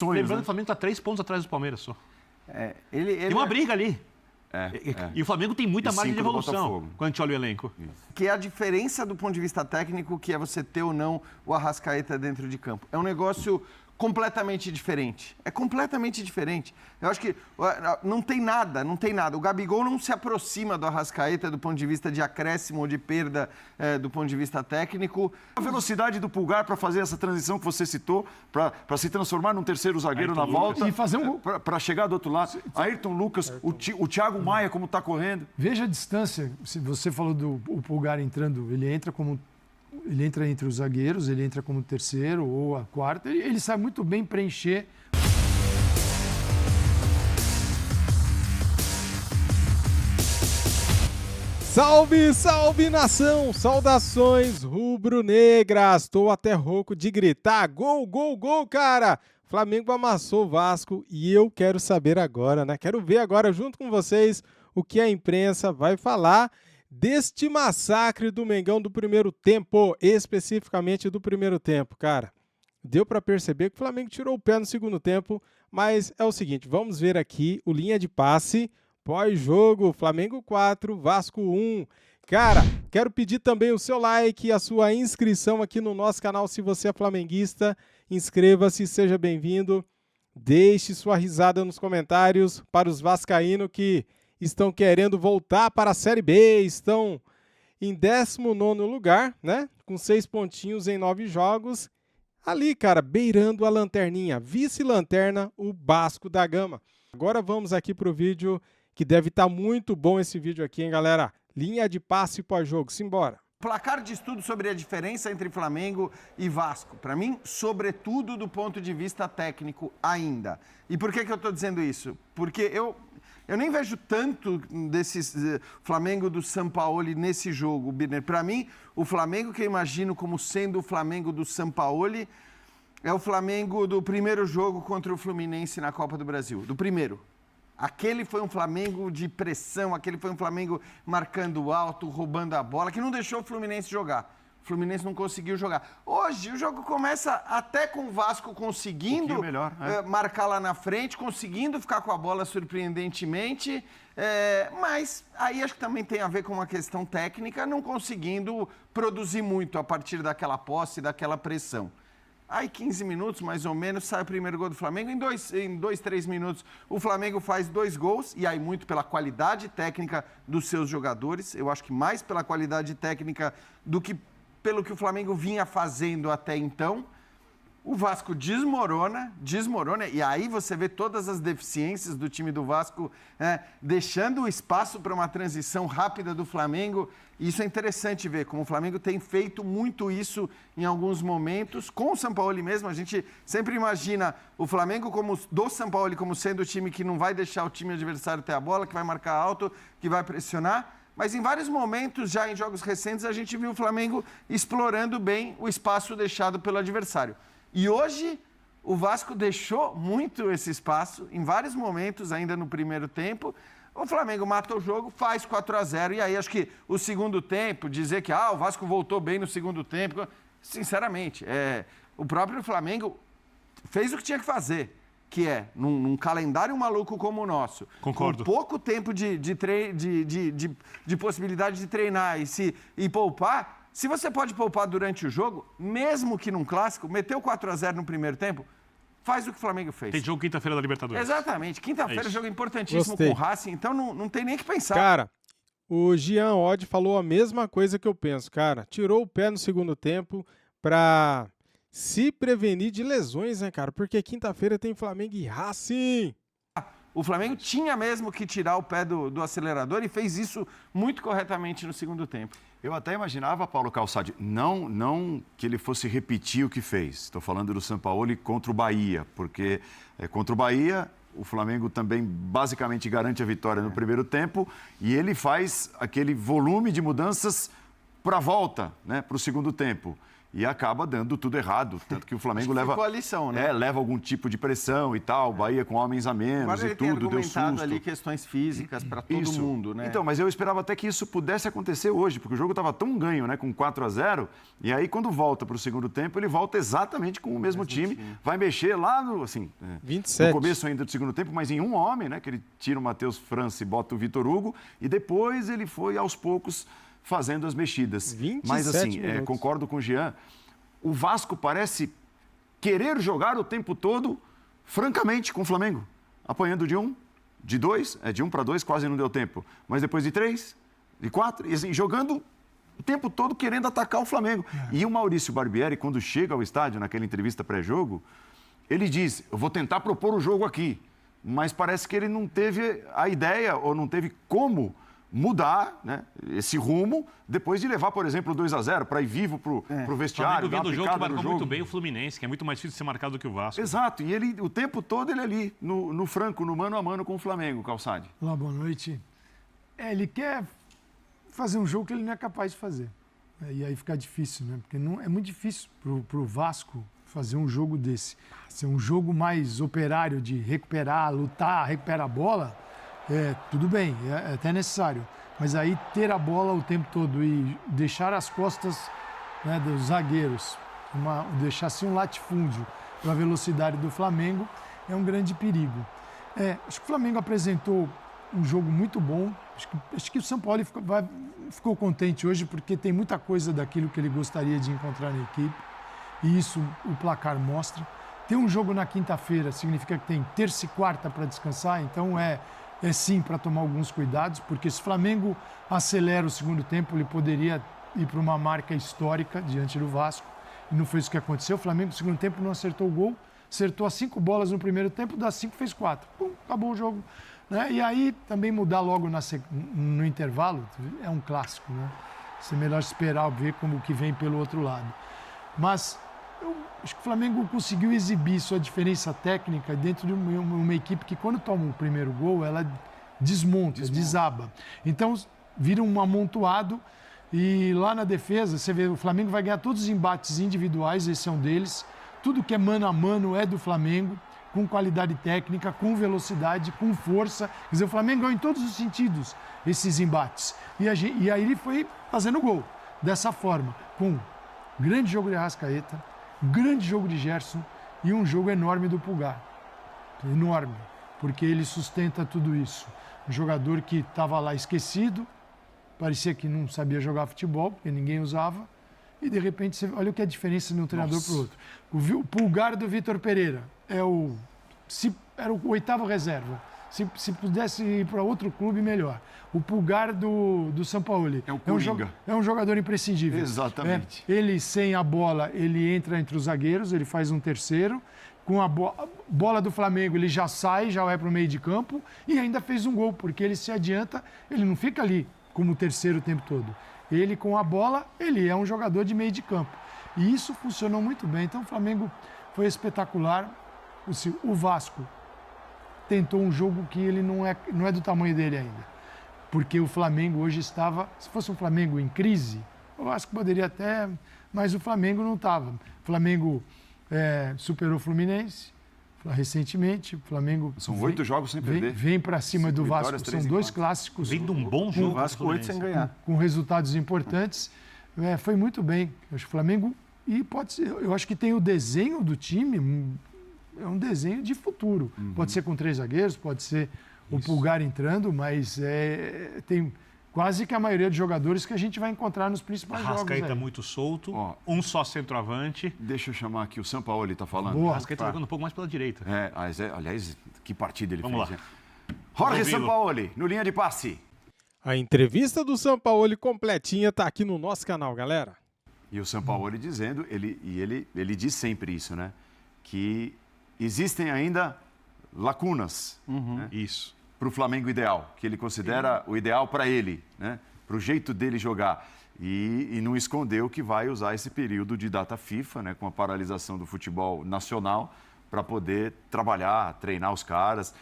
Lembrando que o Flamengo está 3 pontos atrás do Palmeiras só. Tem uma briga ali. E o Flamengo tem muita margem de evolução quando a gente olha o elenco. Que é a diferença do ponto de vista técnico, que é você ter ou não o Arrascaeta dentro de campo. É um negócio completamente diferente. É completamente diferente. Eu acho que não tem nada. O Gabigol não se aproxima do Arrascaeta do ponto de vista de acréscimo ou de perda do ponto de vista técnico. A velocidade do Pulgar para fazer essa transição que você citou, para se transformar num terceiro zagueiro na volta. E fazer um gol. Para chegar do outro lado. Ayrton Lucas, o Thiago Maia, como está correndo. Veja a distância. Se você falou do Pulgar entrando, ele entra entre os zagueiros, ele entra como terceiro ou a quarta, ele sabe muito bem preencher. Salve, salve nação! Saudações rubro-negras! Estou até rouco de gritar gol, gol, gol, cara! Flamengo amassou o Vasco e eu quero saber agora, né? Quero ver agora junto com vocês o que a imprensa vai falar deste massacre do Mengão do primeiro tempo, especificamente do primeiro tempo, cara. Deu para perceber que o Flamengo tirou o pé no segundo tempo, mas é o seguinte, vamos ver aqui o linha de passe pós-jogo, Flamengo 4, Vasco 1. Cara, quero pedir também o seu like e a sua inscrição aqui no nosso canal, se você é flamenguista, inscreva-se, seja bem-vindo. Deixe sua risada nos comentários para os vascaínos que estão querendo voltar para a Série B, estão em 19º lugar, né? Com 6 pontinhos em 9 jogos. Ali, cara, beirando a lanterninha, vice-lanterna, o Vasco da Gama. Agora vamos aqui para o vídeo, que deve estar muito bom esse vídeo aqui, hein, galera? Linha de passe pós-jogo, simbora. Placar de estudo sobre a diferença entre Flamengo e Vasco. Para mim, sobretudo do ponto de vista técnico ainda. E por que eu estou dizendo isso? Porque eu nem vejo tanto desse Flamengo do Sampaoli nesse jogo, Birner. Para mim, o Flamengo que eu imagino como sendo o Flamengo do Sampaoli é o Flamengo do primeiro jogo contra o Fluminense na Copa do Brasil. Do primeiro. Aquele foi um Flamengo de pressão, aquele foi um Flamengo marcando alto, roubando a bola, que não deixou o Fluminense jogar. O Fluminense não conseguiu jogar. Hoje, o jogo começa até com o Vasco conseguindo marcar lá na frente, conseguindo ficar com a bola surpreendentemente, mas aí acho que também tem a ver com uma questão técnica, não conseguindo produzir muito a partir daquela posse, daquela pressão. Aí 15 minutos, mais ou menos, sai o primeiro gol do Flamengo. Em 2, 3 minutos, o Flamengo faz 2 gols. E aí muito pela qualidade técnica dos seus jogadores. Eu acho que mais pela qualidade técnica do que pelo que o Flamengo vinha fazendo até então. O Vasco desmorona. E aí você vê todas as deficiências do time do Vasco, deixando o espaço para uma transição rápida do Flamengo. Isso é interessante ver, como o Flamengo tem feito muito isso em alguns momentos. Com o Sampaoli mesmo, a gente sempre imagina o Flamengo do Sampaoli como sendo o time que não vai deixar o time adversário ter a bola, que vai marcar alto, que vai pressionar. Mas em vários momentos, já em jogos recentes, a gente viu o Flamengo explorando bem o espaço deixado pelo adversário. E hoje, o Vasco deixou muito esse espaço, em vários momentos, ainda no primeiro tempo. O Flamengo mata o jogo, faz 4-0. E aí, acho que o segundo tempo, dizer que o Vasco voltou bem no segundo tempo, sinceramente, o próprio Flamengo fez o que tinha que fazer, que é, num calendário maluco como o nosso, concordo, com pouco tempo de possibilidade de treinar e poupar. Se você pode poupar durante o jogo, mesmo que num clássico, meteu 4-0 no primeiro tempo, faz o que o Flamengo fez. Tem jogo quinta-feira da Libertadores. Exatamente. Quinta-feira, jogo importantíssimo com o Racing, então não tem nem que pensar. Cara, o Jean Oddi falou a mesma coisa que eu penso, cara. Tirou o pé no segundo tempo para se prevenir de lesões, né, cara? Porque quinta-feira tem Flamengo e Racing. O Flamengo tinha mesmo que tirar o pé do acelerador e fez isso muito corretamente no segundo tempo. Eu até imaginava, Paulo Calçade, não que ele fosse repetir o que fez. Estou falando do Sampaoli contra o Bahia, porque contra o Bahia o Flamengo também basicamente garante a vitória no primeiro tempo e ele faz aquele volume de mudanças para a volta, né, para o segundo tempo. e acaba dando tudo errado. Tanto que o Flamengo leva... Ficou a lição, né? leva algum tipo de pressão e tal, Bahia com homens a menos Agora ele e tudo, deu susto. ali questões físicas para todo mundo, né? Então, mas eu esperava até que isso pudesse acontecer hoje, porque o jogo estava tão ganho, né, com 4-0, e aí quando volta para o segundo tempo, ele volta exatamente com o mesmo time, vai mexer lá no, assim, 27. no começo ainda do segundo tempo, mas em um homem, né, que ele tira o Matheus França e bota o Vitor Hugo, e depois ele foi aos poucos fazendo as mexidas. 27 mas assim, minutos. concordo com o Jean, o Vasco parece querer jogar o tempo todo, francamente, com o Flamengo. Apanhando de 1, de 2, de 1 para 2 quase não deu tempo. Mas depois de 3, de 4, e assim, jogando o tempo todo querendo atacar o Flamengo. E o Maurício Barbieri, quando chega ao estádio, naquela entrevista pré-jogo, ele diz, eu vou tentar propor o jogo aqui. Mas parece que ele não teve a ideia ou não teve como mudar, né, esse rumo depois de levar, por exemplo, o 2-0 para ir vivo para o vestiário. O Flamengo vendo o jogo que marcou jogo. muito bem o Fluminense, que é muito mais difícil de ser marcado do que o Vasco. Exato, e ele o tempo todo ele ali, no franco, no mano a mano com o Flamengo, Calçade. Olá, boa noite. Ele quer fazer um jogo que ele não é capaz de fazer. E aí fica difícil, né? Porque não, é muito difícil para o Vasco fazer um jogo desse. Ser um jogo mais operário, de recuperar, lutar, recuperar a bola, tudo bem, é até necessário. Mas aí ter a bola o tempo todo e deixar as costas, né, dos zagueiros, deixar assim um latifúndio para a velocidade do Flamengo é um grande perigo. Acho que o Flamengo apresentou um jogo muito bom. Acho que o São Paulo ficou contente hoje porque tem muita coisa daquilo que ele gostaria de encontrar na equipe. E isso o placar mostra. Ter um jogo na quinta-feira significa que tem terça e quarta para descansar, então é sim para tomar alguns cuidados, porque se o Flamengo acelera o segundo tempo, ele poderia ir para uma marca histórica diante do Vasco, e não foi isso que aconteceu. O Flamengo no segundo tempo não acertou o gol, acertou as 5 bolas no primeiro tempo, das 5 fez 4. Pum, acabou o jogo. Né? E aí também mudar logo no intervalo é um clássico, né? É melhor esperar ver como que vem pelo outro lado. Mas eu acho que o Flamengo conseguiu exibir sua diferença técnica dentro de uma equipe que, quando toma o primeiro gol, ela desmonta, desaba. Então, vira um amontoado e lá na defesa, você vê, o Flamengo vai ganhar todos os embates individuais, esse é um deles. Tudo que é mano a mano é do Flamengo, com qualidade técnica, com velocidade, com força. Quer dizer, o Flamengo ganhou em todos os sentidos esses embates. E aí ele foi fazendo gol dessa forma, com grande jogo de Arrascaeta, grande jogo de Gerson e um jogo enorme do Pulgar. Enorme, porque ele sustenta tudo isso. Um jogador que estava lá esquecido, parecia que não sabia jogar futebol, porque ninguém usava, e de repente, você olha o que é a diferença de um treinador para o outro. O Pulgar do Vitor Pereira era o 8º reserva. Se pudesse ir para outro clube, melhor. O Pulgar do Sampaoli é um jogador imprescindível. Exatamente. Ele, sem a bola, ele entra entre os zagueiros, ele faz um terceiro. Com a bola do Flamengo, ele já sai, já vai para o meio de campo e ainda fez um gol, porque ele se adianta, ele não fica ali como terceiro o tempo todo. Ele, com a bola, ele é um jogador de meio de campo. E isso funcionou muito bem. Então, o Flamengo foi espetacular. O Vasco tentou um jogo que ele não é do tamanho dele ainda. Porque o Flamengo hoje estava... Se fosse um Flamengo em crise, o Vasco poderia até... Mas o Flamengo não estava. O Flamengo superou o Fluminense recentemente. O Flamengo... São 8 jogos sem perder. Vem para cima do Vasco. São 2 clássicos. Vem de um bom jogo. O Vasco 8 sem ganhar. Com resultados importantes. Foi muito bem. Eu acho que o Flamengo... E pode ser... Eu acho que tem o desenho do time... É um desenho de futuro. Pode ser com 3 zagueiros, pode ser o Pulgar entrando, mas tem quase que a maioria dos jogadores que a gente vai encontrar nos principais jogos. Arrascaeta muito solto, um só centroavante. Deixa eu chamar aqui, o Sampaoli está falando. Boa. Arrascaeta jogando um pouco mais pela direita. Aliás, que partida ele Vamos fez. lá. Né? Jorge Sampaoli, no Linha de Passe. A entrevista do Sampaoli completinha está aqui no nosso canal, galera. E o Sampaoli dizendo, ele diz sempre isso, né? Que existem ainda lacunas, né? Isso. Para o Flamengo ideal, que ele considera o ideal para ele, né? Para o jeito dele jogar. E não escondeu que vai usar esse período de data FIFA, né? Com a paralisação do futebol nacional, para poder trabalhar, treinar os caras.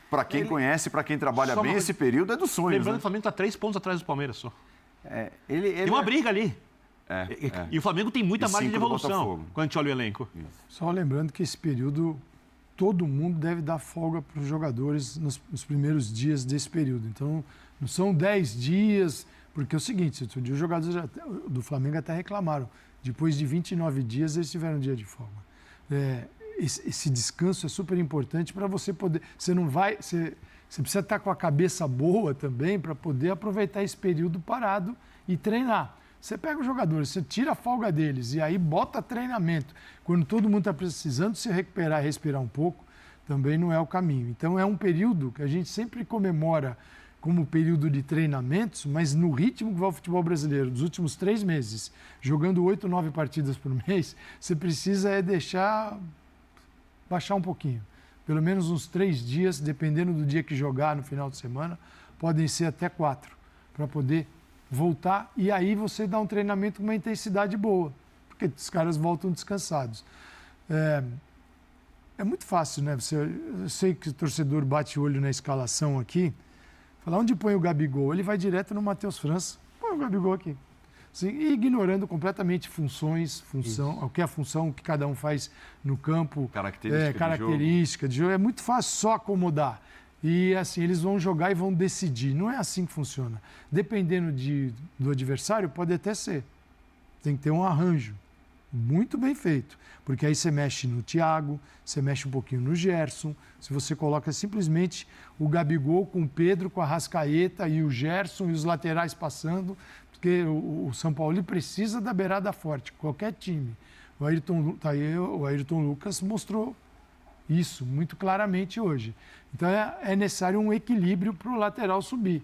Para quem conhece, para quem trabalha bem, esse período é dos sonhos. Lembrando né? que o Flamengo está 3 pontos atrás do Palmeiras só. Tem uma briga ali. E o Flamengo tem muita E margem de 5 do evolução Botafogo. quando a gente olha o elenco. Só lembrando que esse período, todo mundo deve dar folga para os jogadores nos primeiros dias desse período. Então, não são 10 dias, porque é o seguinte, os jogadores do Flamengo até reclamaram. Depois de 29 dias, eles tiveram um dia de folga. Esse descanso é super importante para você poder... Você precisa estar com a cabeça boa também para poder aproveitar esse período parado e treinar. Você pega os jogadores, você tira a folga deles e aí bota treinamento. Quando todo mundo está precisando se recuperar e respirar um pouco, também não é o caminho. Então é um período que a gente sempre comemora como período de treinamentos, mas no ritmo que vai o futebol brasileiro, dos últimos 3 meses, jogando 8, 9 partidas por mês, você precisa baixar um pouquinho. Pelo menos uns 3 dias, dependendo do dia que jogar no final de semana, podem ser até 4, para poder voltar e aí você dá um treinamento com uma intensidade boa, porque os caras voltam descansados. É muito fácil, né? Eu sei que o torcedor bate o olho na escalação aqui, fala, onde põe o Gabigol? Ele vai direto no Matheus França, põe o Gabigol aqui. Assim, e ignorando completamente o que é a função que cada um faz no campo, característica de jogo. É muito fácil só acomodar. E assim, eles vão jogar e vão decidir. Não é assim que funciona. Dependendo do adversário, pode até ser. Tem que ter um arranjo muito bem feito. Porque aí você mexe no Thiago, você mexe um pouquinho no Gerson. Se você coloca simplesmente o Gabigol com o Pedro, com a Arrascaeta e o Gerson e os laterais passando, porque o São Paulo precisa da beirada forte, qualquer time. O Ayrton Lucas mostrou isso muito claramente hoje. Então é necessário um equilíbrio para o lateral subir.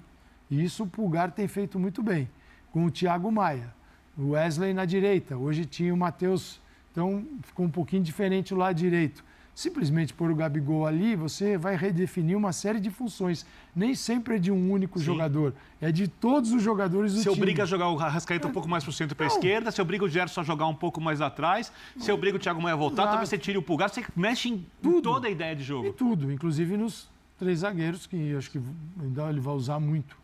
E isso o Pulgar tem feito muito bem. Com o Thiago Maia, o Wesley na direita. Hoje tinha o Matheus, então ficou um pouquinho diferente o lado direito. Simplesmente pôr o Gabigol ali, você vai redefinir uma série de funções. Nem sempre é de um único jogador, é de todos os jogadores do time. Você obriga a jogar o Arrascaeta um pouco mais para o centro para a esquerda, você obriga o Gerson a jogar um pouco mais atrás, você obriga o Thiago Maia a voltar, talvez você tire o Pulgar, você mexe em toda a ideia de jogo. Em tudo, inclusive nos 3 zagueiros, que acho que ainda ele vai usar muito.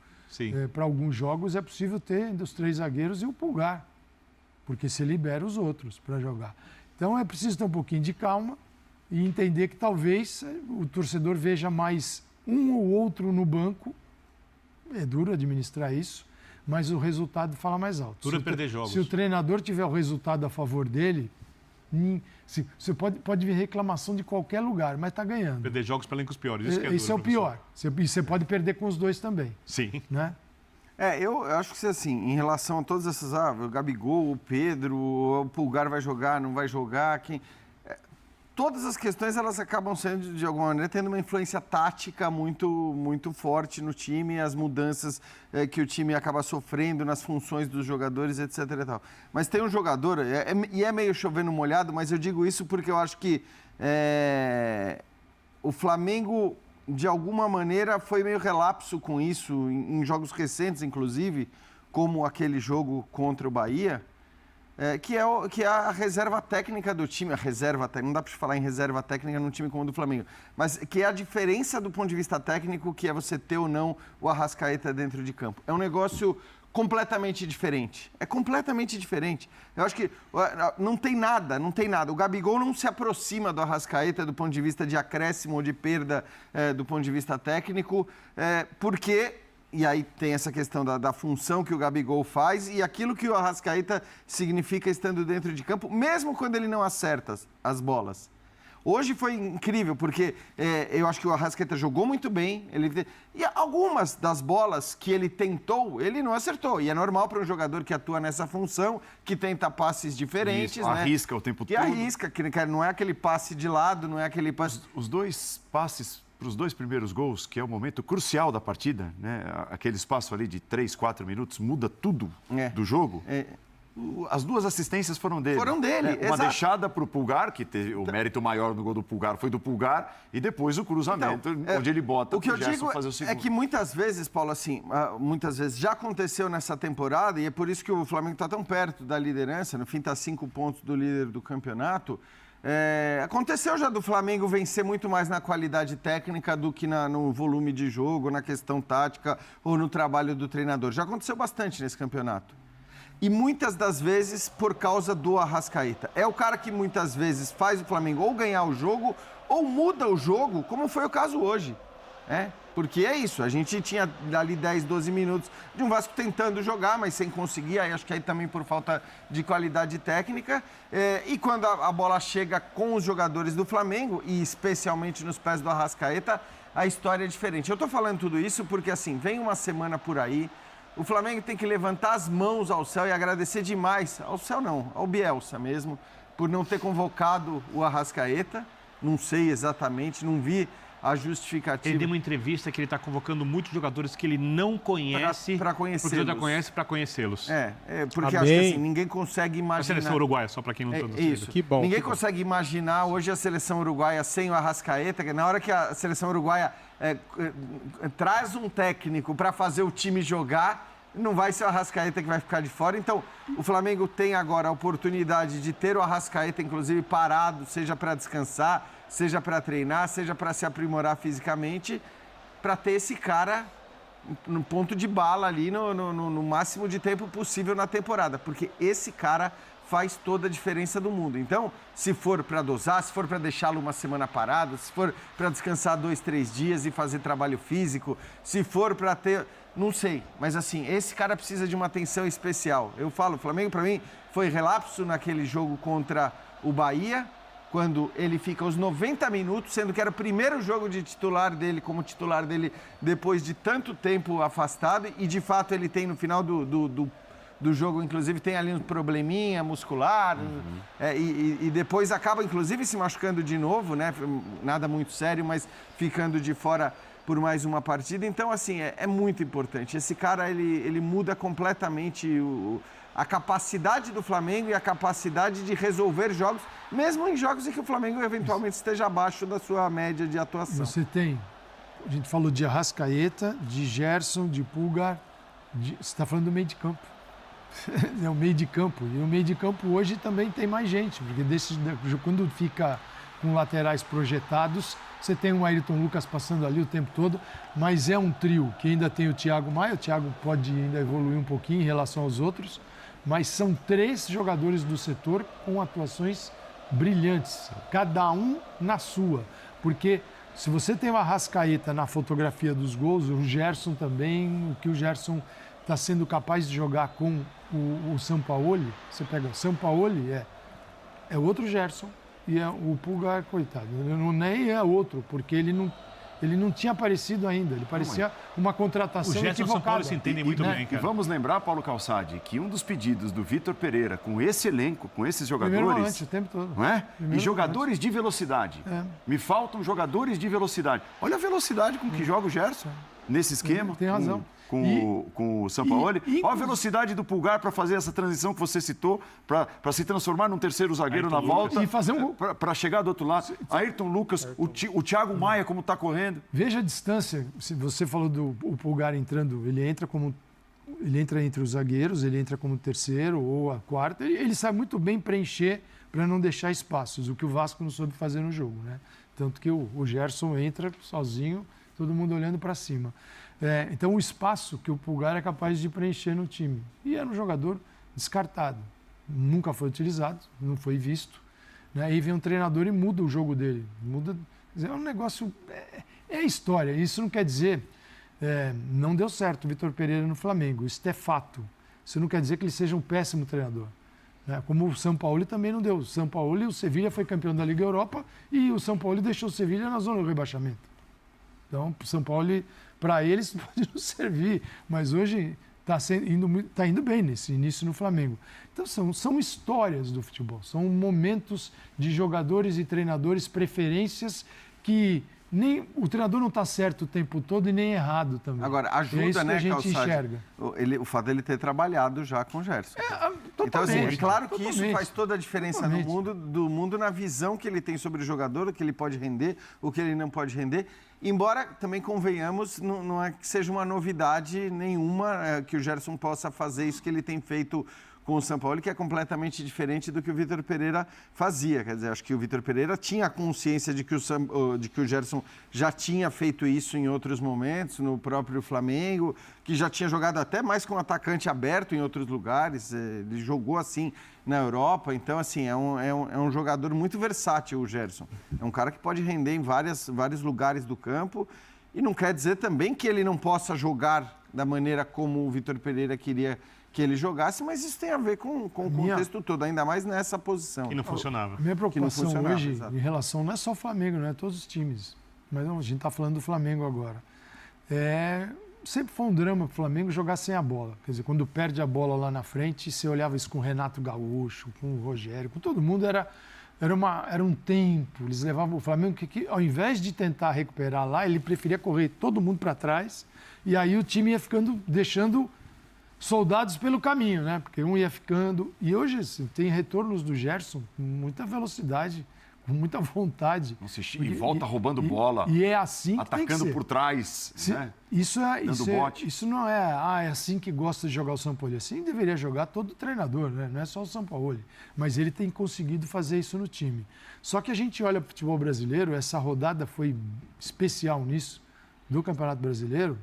Para alguns jogos é possível ter dos 3 zagueiros e o Pulgar, porque você libera os outros para jogar. Então é preciso ter um pouquinho de calma e entender que talvez o torcedor veja mais um ou outro no banco. É duro administrar isso, mas o resultado fala mais alto. Duro é perder jogos. Se o treinador tiver o resultado a favor dele, você pode vir reclamação de qualquer lugar, mas está ganhando. Perder jogos para elencos piores. Isso que é duro, esse é o pior. Você pode perder com os 2 também. Sim. Né? Eu acho que assim, em relação a todas essas, o Gabigol, o Pedro, o Pulgar vai jogar, não vai jogar, todas as questões elas acabam sendo, de alguma maneira, tendo uma influência tática muito, muito forte no time, as mudanças que o time acaba sofrendo nas funções dos jogadores, etc. E tal. Mas tem um jogador, e é meio chovendo molhado, mas eu digo isso porque eu acho que o Flamengo, de alguma maneira, foi meio relapso com isso, em jogos recentes, inclusive, como aquele jogo contra o Bahia, que é a reserva técnica do time. Não dá para falar em reserva técnica num time como o do Flamengo, mas que é a diferença do ponto de vista técnico, que é você ter ou não o Arrascaeta dentro de campo. É um negócio completamente diferente. É completamente diferente. Eu acho que não tem nada. O Gabigol não se aproxima do Arrascaeta do ponto de vista de acréscimo ou de perda do ponto de vista técnico, porque... E aí tem essa questão da função que o Gabigol faz e aquilo que o Arrascaeta significa estando dentro de campo, mesmo quando ele não acerta as bolas. Hoje foi incrível, porque eu acho que o Arrascaeta jogou muito bem. E algumas das bolas que ele tentou, ele não acertou. E é normal para um jogador que atua nessa função, que tenta passes diferentes. Isso, arrisca o tempo todo. Que arrisca, que não é aquele passe de lado, não é aquele passe... Os 2 passes para os 2 primeiros gols, que é o momento crucial da partida, né? Aquele espaço ali de 3, 4 minutos muda tudo do jogo. As 2 assistências foram dele. Foram dele, Uma deixada para o Pulgar, que teve o mérito maior no gol do Pulgar foi do Pulgar, e depois o cruzamento, onde ele bota o que eu digo fazer o segundo. É que muitas vezes, Paulo, assim, muitas vezes já aconteceu nessa temporada, e é por isso que o Flamengo está tão perto da liderança, no fim está 5 pontos do líder do campeonato. Aconteceu já do Flamengo vencer muito mais na qualidade técnica do que no volume de jogo, na questão tática ou no trabalho do treinador. Já aconteceu bastante nesse campeonato. E muitas das vezes por causa do Arrascaeta. É o cara que muitas vezes faz o Flamengo ou ganhar o jogo ou muda o jogo, como foi o caso hoje. Porque é isso, a gente tinha ali 10, 12 minutos de um Vasco tentando jogar, mas sem conseguir, aí acho que aí também por falta de qualidade técnica. E quando a bola chega com os jogadores do Flamengo, e especialmente nos pés do Arrascaeta, a história é diferente. Eu tô falando tudo isso porque, assim, vem uma semana por aí, o Flamengo tem que levantar as mãos ao céu e agradecer demais, ao céu não, ao Bielsa mesmo, por não ter convocado o Arrascaeta. Não sei exatamente, não vi a justificativa. Ele deu uma entrevista que ele está convocando muitos jogadores que ele não conhece. Para conhecê-los. Porque ele já conhece para conhecê-los. Porque acho que assim, ninguém consegue imaginar. A seleção uruguaia, só para quem não está isso. Que bom. Ninguém consegue imaginar hoje a seleção uruguaia sem o Arrascaeta, que na hora que a seleção uruguaia traz um técnico para fazer o time jogar, não vai ser o Arrascaeta que vai ficar de fora. Então, o Flamengo tem agora a oportunidade de ter o Arrascaeta, inclusive, parado, seja para descansar, seja para treinar, seja para se aprimorar fisicamente, para ter esse cara no ponto de bala ali, no máximo de tempo possível na temporada. Porque esse cara faz toda a diferença do mundo. Então, se for para dosar, se for para deixá-lo uma semana parado, se for para descansar 2, 3 dias e fazer trabalho físico, se for para ter... Não sei, mas assim, esse cara precisa de uma atenção especial. Eu falo, o Flamengo para mim foi relapso naquele jogo contra o Bahia, quando ele fica os 90 minutos, sendo que era o primeiro jogo de titular dele, como titular dele, depois de tanto tempo afastado, e de fato ele tem no final do jogo, inclusive, tem ali um probleminha muscular, e depois acaba, inclusive, se machucando de novo, né? Nada muito sério, mas ficando de fora por mais uma partida. Então, assim, é muito importante. Esse cara, ele muda completamente a capacidade do Flamengo e a capacidade de resolver jogos, mesmo em jogos em que o Flamengo eventualmente esteja abaixo da sua média de atuação. Você tem, a gente falou de Arrascaeta, de Gerson, de Pulgar, você está falando do meio de campo. É o meio de campo. E o meio de campo hoje também tem mais gente, porque quando fica com laterais projetados, você tem o Ayrton Lucas passando ali o tempo todo, mas é um trio que ainda tem o Thiago Maia. O Thiago pode ainda evoluir um pouquinho em relação aos outros, mas são 3 jogadores do setor com atuações brilhantes, cada um na sua. Porque se você tem o Arrascaeta na fotografia dos gols, o Gerson também, o que o Gerson está sendo capaz de jogar com o Sampaoli, você pega o Sampaoli, é outro Gerson, e o Pulgar, coitado, nem é outro, porque ele não tinha aparecido ainda, ele parecia uma contratação equivocada. O Gerson e o São Paulo se entendem muito bem, E cara. vamos lembrar, Paulo Calçade, que um dos pedidos do Vitor Pereira, com esse elenco, com esses jogadores... Primeiro volante o tempo todo. Não é? Primeiro E jogadores de velocidade. Me faltam jogadores de velocidade. Olha a velocidade com que joga o Gerson nesse esquema. Tem razão. Com o Sampaoli. Olha a velocidade do Pulgar para fazer essa transição que você citou, para se transformar num terceiro zagueiro na volta. E fazer um gol. Para chegar do outro lado. Ayrton Lucas, o Thiago Maia, como está correndo. Veja a distância. Se você falou do Pulgar entrando, ele entra entre os zagueiros, ele entra como terceiro ou a quarta. Ele sabe muito bem preencher para não deixar espaços, o que o Vasco não soube fazer no jogo, né? Tanto que o Gerson entra sozinho, todo mundo olhando para cima. Então, o espaço que o Pulgar é capaz de preencher no time. E era um jogador descartado. Nunca foi utilizado, não foi visto. Né? Aí vem um treinador e muda o jogo dele. É um negócio... É história. Isso não quer dizer... não deu certo o Vitor Pereira no Flamengo. Isso é fato. Isso não quer dizer que ele seja um péssimo treinador. Né? Como o Sampaoli também não deu. O Sampaoli, o Sevilha foi campeão da Liga Europa e o Sampaoli deixou o Sevilha na zona do rebaixamento. Então, o São Paulo, para eles, pode não servir, mas hoje está indo bem nesse início no Flamengo. Então, são histórias do futebol, são momentos de jogadores e treinadores, preferências que nem o treinador não está certo o tempo todo e nem errado também. Agora, ajuda, isso né, que a gente Calçade? enxerga. O fato dele ter trabalhado já com o Gerson. Então, assim, é claro que isso faz toda a diferença do mundo na visão que ele tem sobre o jogador, o que ele pode render, o que ele não pode render. Embora, também convenhamos, não é que seja uma novidade nenhuma que o Gerson possa fazer isso que ele tem feito com o Sampaoli, que é completamente diferente do que o Vitor Pereira fazia. Quer dizer, acho que o Vitor Pereira tinha consciência de que o Gerson já tinha feito isso em outros momentos, no próprio Flamengo, que já tinha jogado até mais com atacante aberto em outros lugares. Ele jogou assim na Europa. Então, assim, é um jogador muito versátil, o Gerson. É um cara que pode render em vários lugares do campo. E não quer dizer também que ele não possa jogar da maneira como o Vitor Pereira queria que ele jogasse, mas isso tem a ver com o contexto todo, ainda mais nessa posição. Que não funcionava. A minha preocupação hoje, exato. em relação, não é só o Flamengo, não é todos os times, mas não, a gente está falando do Flamengo agora. Sempre foi um drama para o Flamengo jogar sem a bola. Quer dizer, quando perde a bola lá na frente, você olhava isso com o Renato Gaúcho, com o Rogério, com todo mundo, era um tempo. Eles levavam o Flamengo que ao invés de tentar recuperar lá, ele preferia correr todo mundo para trás, e aí o time ia deixando soldados pelo caminho, né? Porque um ia ficando. E hoje assim, tem retornos do Gerson com muita velocidade, com muita vontade. E volta roubando bola. E é assim que tem que atacando ser. por trás. Né? Isso não é assim que gosta de jogar o Sampaoli. Assim deveria jogar todo treinador, né? Não é só o Sampaoli. Mas ele tem conseguido fazer isso no time. Só que a gente olha para o futebol brasileiro, essa rodada foi especial nisso, do Campeonato Brasileiro.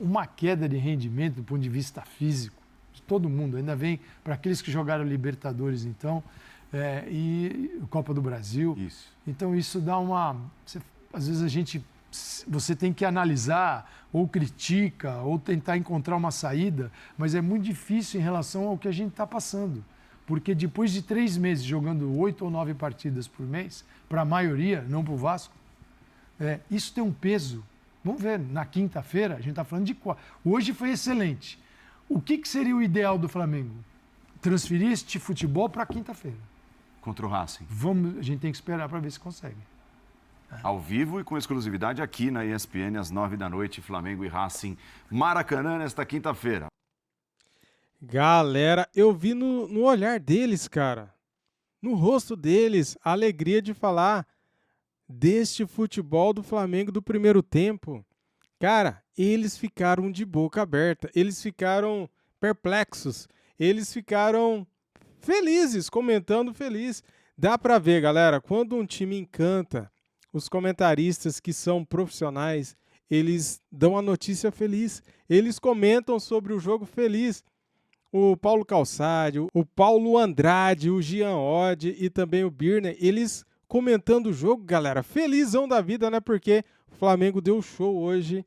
Uma queda de rendimento do ponto de vista físico de todo mundo. Ainda vem para aqueles que jogaram Libertadores, então, e Copa do Brasil. Isso. Então, isso dá às vezes você tem que analisar, ou critica, ou tentar encontrar uma saída, mas é muito difícil em relação ao que a gente está passando. Porque depois de 3 meses jogando 8 ou 9 partidas por mês, para a maioria, não para o Vasco, isso tem um peso. Vamos ver, na quinta-feira, a gente está falando de 4. Hoje foi excelente. O que seria o ideal do Flamengo? Transferir este futebol para quinta-feira. Contra o Racing. A gente tem que esperar para ver se consegue. Ao vivo e com exclusividade aqui na ESPN, às 9h, Flamengo e Racing, Maracanã, nesta quinta-feira. Galera, eu vi no olhar deles, cara, no rosto deles, a alegria de falar deste futebol do Flamengo do primeiro tempo. Cara, eles ficaram de boca aberta, eles ficaram perplexos, eles ficaram felizes, comentando feliz. Dá pra ver, galera, quando um time encanta, os comentaristas que são profissionais, eles dão a notícia feliz, eles comentam sobre o jogo feliz. O Paulo Calçade, o Paulo Andrade, o Jean Oddi e também o Birner, eles comentando o jogo, galera, felizão da vida, né? Porque o Flamengo deu show hoje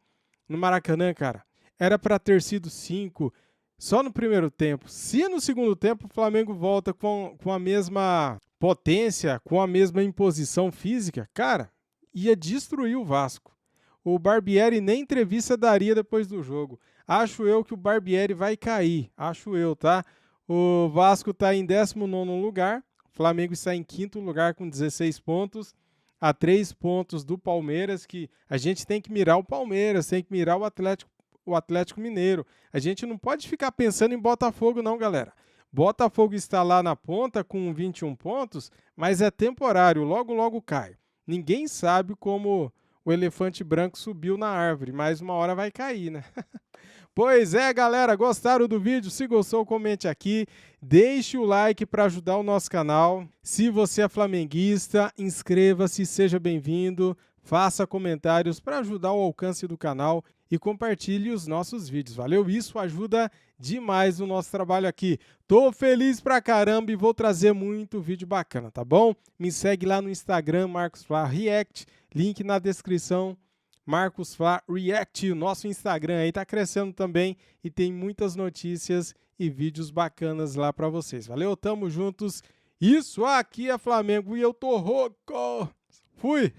no Maracanã, cara. Era para ter sido 5 só no primeiro tempo. Se no segundo tempo o Flamengo volta com a mesma potência, com a mesma imposição física, cara, ia destruir o Vasco. O Barbieri nem entrevista daria depois do jogo. Acho eu que o Barbieri vai cair. Acho eu, tá? O Vasco está em 19º lugar. O Flamengo está em 5º lugar com 16 pontos. A 3 pontos do Palmeiras, que a gente tem que mirar o Palmeiras, tem que mirar o Atlético Mineiro. A gente não pode ficar pensando em Botafogo não, galera. Botafogo está lá na ponta com 21 pontos, mas é temporário, logo logo cai. Ninguém sabe como o elefante branco subiu na árvore, mas uma hora vai cair, né? Pois é, galera, gostaram do vídeo? Se gostou, comente aqui, deixe o like para ajudar o nosso canal. Se você é flamenguista, inscreva-se, seja bem-vindo, faça comentários para ajudar o alcance do canal e compartilhe os nossos vídeos, valeu? Isso ajuda demais o nosso trabalho aqui. Tô feliz pra caramba e vou trazer muito vídeo bacana, tá bom? Me segue lá no Instagram, Marcos Flá React, link na descrição. Marcos Flá React, o nosso Instagram aí tá crescendo também e tem muitas notícias e vídeos bacanas lá para vocês. Valeu, tamo juntos. Isso aqui é Flamengo e eu tô rouco. Fui!